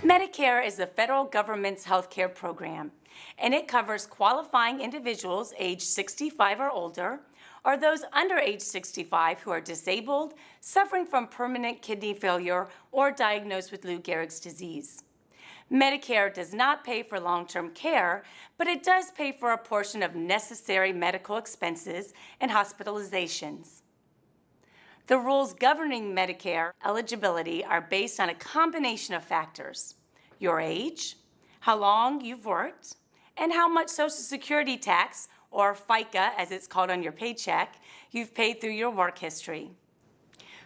Medicare is the federal government's health care program, and it covers qualifying individuals age 65 or older, or those under age 65 who are disabled, suffering from permanent kidney failure, or diagnosed with Lou Gehrig's disease. Medicare does not pay for long-term care, but it does pay for a portion of necessary medical expenses and hospitalizations. The rules governing Medicare eligibility are based on a combination of factors: your age, how long you've worked, and how much Social Security tax, or FICA as it's called on your paycheck, you've paid through your work history.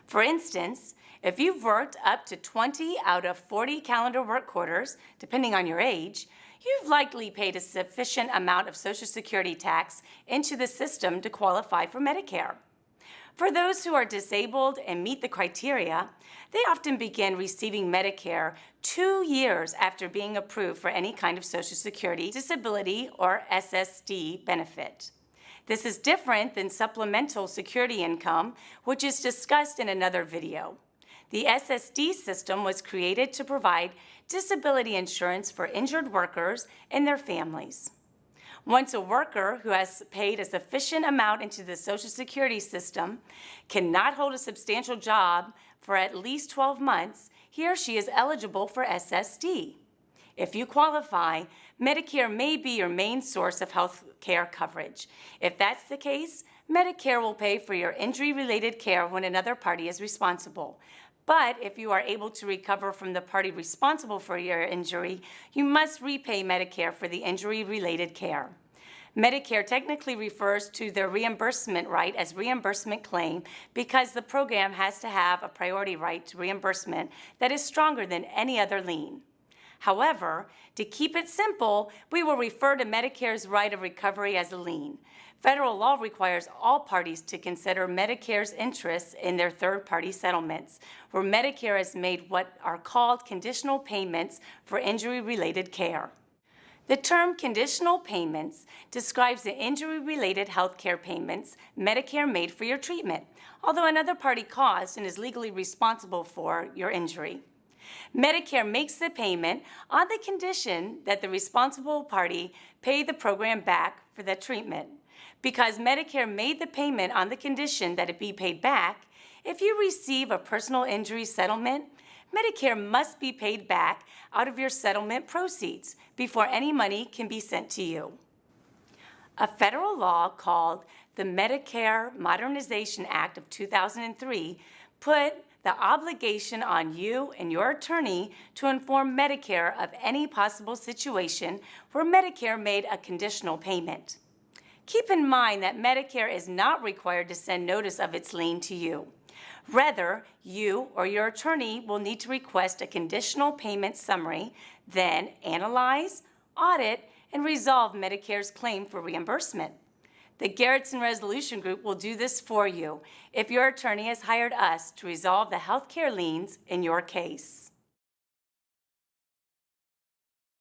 For instance, if you've worked up to 20 out of 40 calendar work quarters, depending on your age, you've likely paid a sufficient amount of Social Security tax into the system to qualify for Medicare. For those who are disabled and meet the criteria, they often begin receiving Medicare 2 years after being approved for any kind of Social Security disability or SSD benefit. This is different than Supplemental Security Income, which is discussed in another video. The SSD system was created to provide disability insurance for injured workers and their families. Once a worker who has paid a sufficient amount into the Social Security system cannot hold a substantial job for at least 12 months, he or she is eligible for SSD. If you qualify, Medicare may be your main source of health care coverage. If that's the case, Medicare will pay for your injury-related care when another party is responsible. But if you are able to recover from the party responsible for your injury, you must repay Medicare for the injury-related care. Medicare technically refers to their reimbursement right as reimbursement claim because the program has to have a priority right to reimbursement that is stronger than any other lien. However, to keep it simple, we will refer to Medicare's right of recovery as a lien. Federal law requires all parties to consider Medicare's interests in their third-party settlements, where Medicare has made what are called conditional payments for injury-related care. The term conditional payments describes the injury-related health care payments Medicare made for your treatment, although another party caused and is legally responsible for your injury. Medicare makes the payment on the condition that the responsible party pay the program back for the treatment. Because Medicare made the payment on the condition that it be paid back, if you receive a personal injury settlement, Medicare must be paid back out of your settlement proceeds before any money can be sent to you. A federal law called the Medicare Modernization Act of 2003 put the obligation on you and your attorney to inform Medicare of any possible situation where Medicare made a conditional payment. Keep in mind that Medicare is not required to send notice of its lien to you. Rather, you or your attorney will need to request a conditional payment summary, then analyze, audit, and resolve Medicare's claim for reimbursement. The Garrettson Resolution Group will do this for you if your attorney has hired us to resolve the health care liens in your case.